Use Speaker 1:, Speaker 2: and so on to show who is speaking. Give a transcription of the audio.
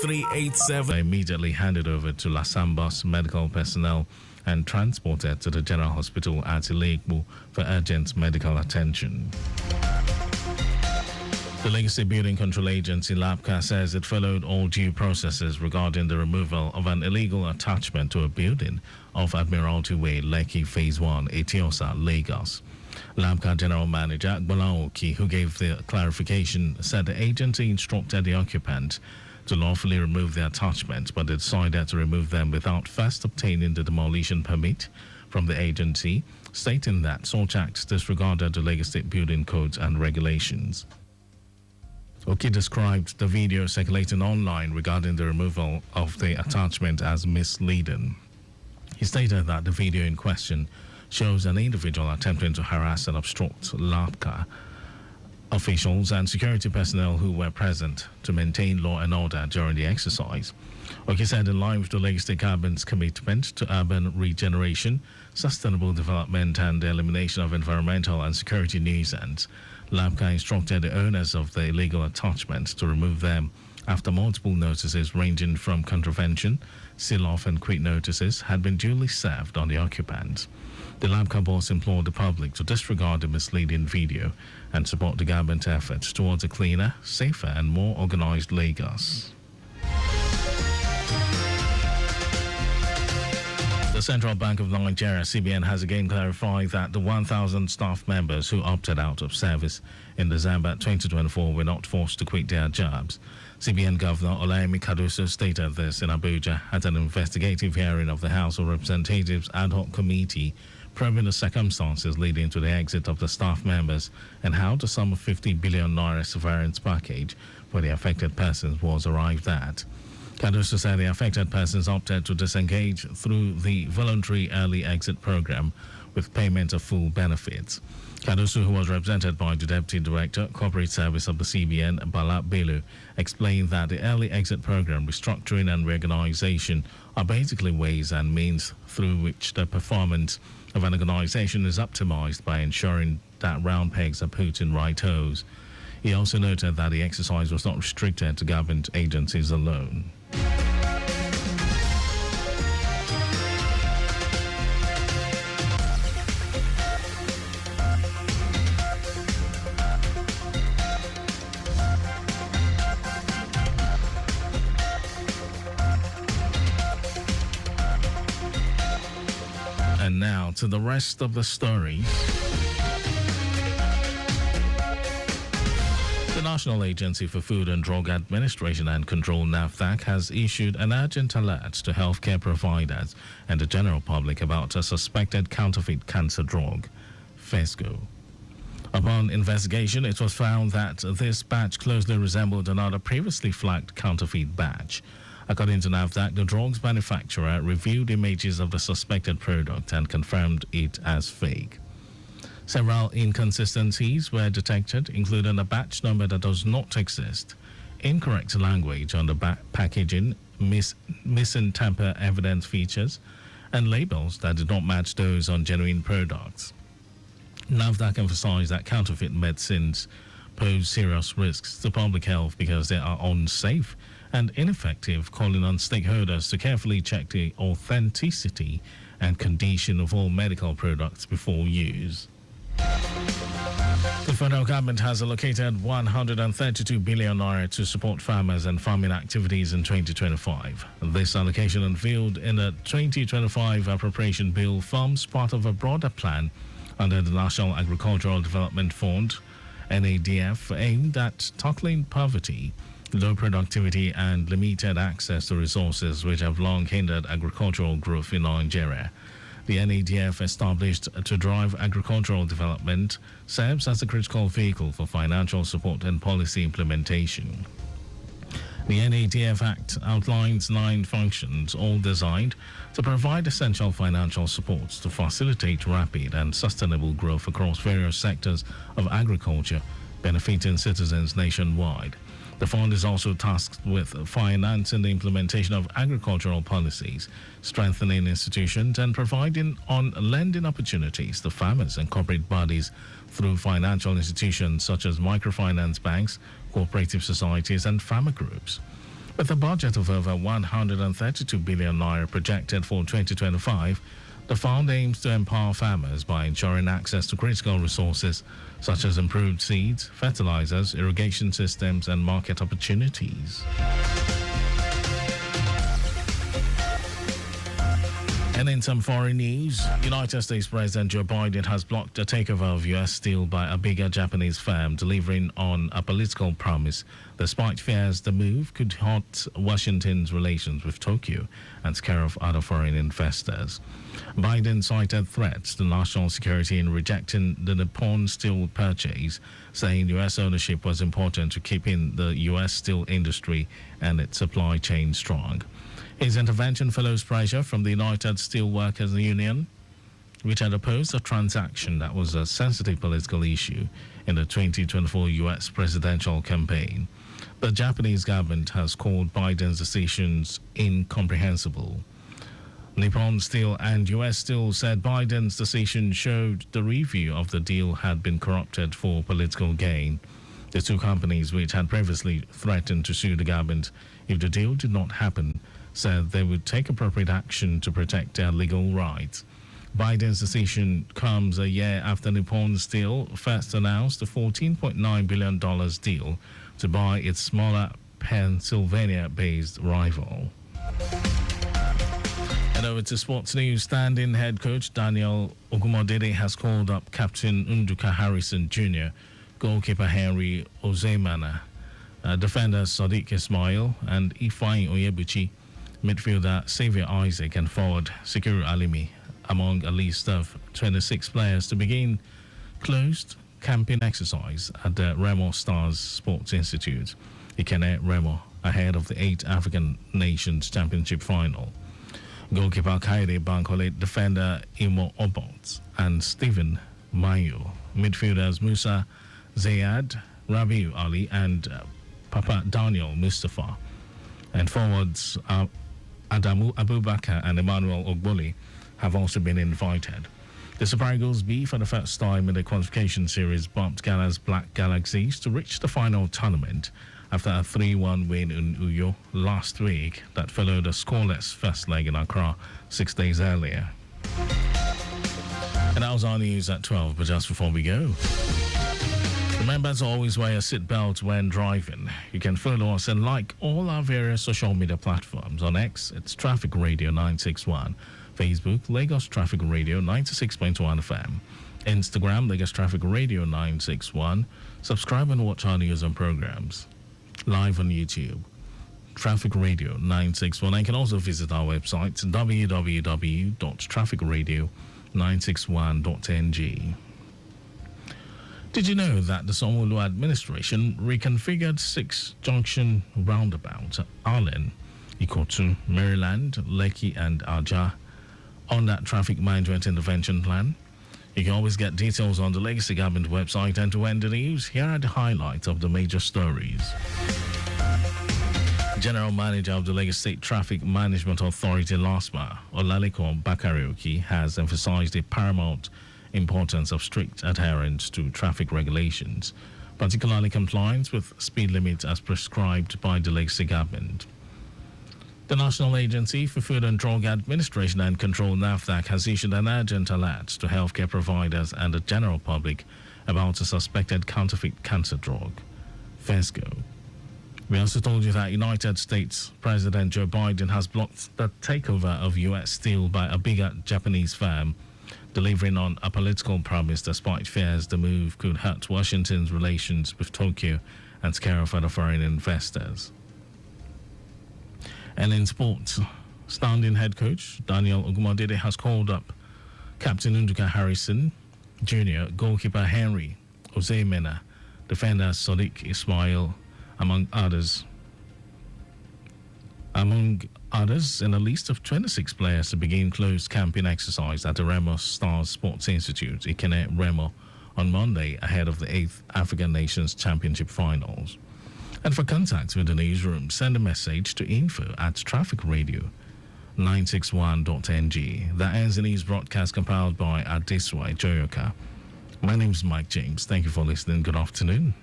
Speaker 1: 0387. Immediately handed over to Lasambas medical personnel and transported to the General Hospital at Ilekbu for urgent medical attention. The Legacy Building Control Agency, LABCA, says it followed all due processes regarding the removal of an illegal attachment to a building off Admiralty Way, Lekki Phase 1, Etiosa, Lagos. LABCA General Manager Agbola Oki, who gave the clarification, said the agency instructed the occupant to lawfully remove the attachment, but they decided to remove them without first obtaining the demolition permit from the agency, stating that such acts disregarded the Lagos State Building Codes and regulations. Oki described the video circulating online regarding the removal of the attachment as misleading. He stated that the video in question shows an individual attempting to harass and obstruct LABCA officials and security personnel who were present to maintain law and order during the exercise. Oki said in line with the Lagos State Government's commitment to urban regeneration, sustainable development and the elimination of environmental and security nuisance, LABCA instructed the owners of the illegal attachments to remove them after multiple notices ranging from contravention, seal-off and quit notices had been duly served on the occupants. The LABCA boss implored the public to disregard the misleading video and support the government efforts towards a cleaner, safer and more organized Lagos. The Central Bank of Nigeria, CBN, has again clarified that the 1,000 staff members who opted out of service in December 2024 were not forced to quit their jobs. CBN Governor Olayemi Kadoso stated this in Abuja at an investigative hearing of the House of Representatives Ad Hoc Committee probing the circumstances leading to the exit of the staff members and how the sum of 50 billion naira severance package for the affected persons was arrived at. Kadoso said the affected persons opted to disengage through the voluntary early exit program with payment of full benefits. Kadoso, who was represented by the Deputy Director, Corporate Service of the CBN, Bala Bello, explained that the early exit program, restructuring and reorganization are basically ways and means through which the performance of an organization is optimized by ensuring that round pegs are put in right holes. He also noted that the exercise was not restricted to government agencies alone. And now to the rest of the story. The National Agency for Food and Drug Administration and Control, NAFDAC, has issued an urgent alert to healthcare providers and the general public about a suspected counterfeit cancer drug, Phesgo. Upon investigation, it was found that this batch closely resembled another previously flagged counterfeit batch. According to NAFDAC, the drug's manufacturer reviewed images of the suspected product and confirmed it as fake. Several inconsistencies were detected, including a batch number that does not exist, incorrect language on the packaging, missing tamper evidence features, and labels that did not match those on genuine products. NAFDAC emphasized that counterfeit medicines pose serious risks to public health because they are unsafe and ineffective, calling on stakeholders to carefully check the authenticity and condition of all medical products before use. The federal government has allocated 132 billion naira to support farmers and farming activities in 2025. This allocation, unveiled in the 2025 appropriation bill, forms part of a broader plan under the National Agricultural Development Fund, NADF, aimed at tackling poverty, low productivity and limited access to resources which have long hindered agricultural growth in Nigeria. The NADF, established to drive agricultural development, serves as a critical vehicle for financial support and policy implementation. The NADF Act outlines 9 functions, all designed to provide essential financial support to facilitate rapid and sustainable growth across various sectors of agriculture, benefiting citizens nationwide. The fund is also tasked with financing the implementation of agricultural policies, strengthening institutions, and providing lending opportunities to farmers and corporate bodies through financial institutions such as microfinance banks, cooperative societies, and farmer groups. With a budget of over 132 billion naira projected for 2025, the fund aims to empower farmers by ensuring access to critical resources such as improved seeds, fertilizers, irrigation systems, and market opportunities. And in some foreign news, United States President Joe Biden has blocked a takeover of U.S. steel by a bigger Japanese firm, delivering on a political promise, despite fears the move could hurt Washington's relations with Tokyo and scare off other foreign investors. Biden cited threats to national security in rejecting the Nippon Steel purchase, saying U.S. ownership was important to keeping the U.S. steel industry and its supply chain strong. His intervention follows pressure from the United Steelworkers Union, which had opposed a transaction that was a sensitive political issue in the 2024 U.S. presidential campaign. The Japanese government has called Biden's decisions incomprehensible. Nippon Steel and U.S. Steel said Biden's decision showed the review of the deal had been corrupted for political gain. The two companies, which had previously threatened to sue the government if the deal did not happen, said they would take appropriate action to protect their legal rights. Biden's decision comes a year after Nippon Steel first announced a $14.9 billion deal to buy its smaller Pennsylvania-based rival. And over to sports news, standing head coach Daniel Ogumodede has called up Captain Nduka Harrison Jr., goalkeeper Henry Ozemana, defender Sadiq Ismail, and Ifeanyi Onyebuchi, midfielder Xavier Isaac, and forward Sikiru Alimi, among a list of 26 players to begin closed camping exercise at the Remo Stars Sports Institute, Ikene Remo, ahead of the 8th African Nations Championship final. Goalkeeper Kaide Bankole, defender Imo Obot, and Stephen Mayo, midfielders Musa Zayad, Rabiu Ali, and Papa Daniel Mustafa, and forwards Adamu Abubakar and Emmanuel Ogboli have also been invited. The Super Eagles B, for the first time in the qualification series, bumped Ghana's Black Galaxies to reach the final tournament after a 3-1 win in Uyo last week that followed a scoreless first leg in Accra 6 days earlier. And that was our news at 12, but just before we go, remember to always wear your seatbelt when driving. You can follow us and like all our various social media platforms. On X, it's Traffic Radio 961. Facebook, Lagos Traffic Radio 96.1 FM. Instagram, Lagos Traffic Radio 961. Subscribe and watch our news and programs. Live on YouTube, Traffic Radio 961. And you can also visit our website, www.trafficradio961.ng. Did you know that the Sanwo-Olu administration reconfigured 6 junction roundabouts at Arlen, Ikotu, Maryland, Lekki, and Aja on that traffic management intervention plan? You can always get details on the Legacy Government website. And to end the news, here are the highlights of the major stories. General Manager of the Lagos State Traffic Management Authority, LASMA, Olalekan Bakarioki, has emphasized the paramount importance of strict adherence to traffic regulations, particularly compliance with speed limits as prescribed by the Legacy Government. The National Agency for Food and Drug Administration and Control, NAFDAC, has issued an urgent alert to healthcare providers and the general public about a suspected counterfeit cancer drug, Phesgo. We also told you that United States President Joe Biden has blocked the takeover of U.S. Steel by a bigger Japanese firm, delivering on a political promise despite fears the move could hurt Washington's relations with Tokyo and scare off other foreign investors. And in sports, standing head coach Daniel Ogumodede has called up Captain Nduka Harrison Jr., goalkeeper Henry Ozemena, defender Sadiq Ismail, among others, in a list of 26 players to begin closed camping exercise at the Remo Stars Sports Institute, Ikene Remo, on Monday ahead of the 8th African Nations Championship finals. And for contacts with the newsroom, send a message to info@trafficradio961.ng. That ends the news broadcast compiled by Adeswai Joyoka. My name is Mike James. Thank you for listening. Good afternoon.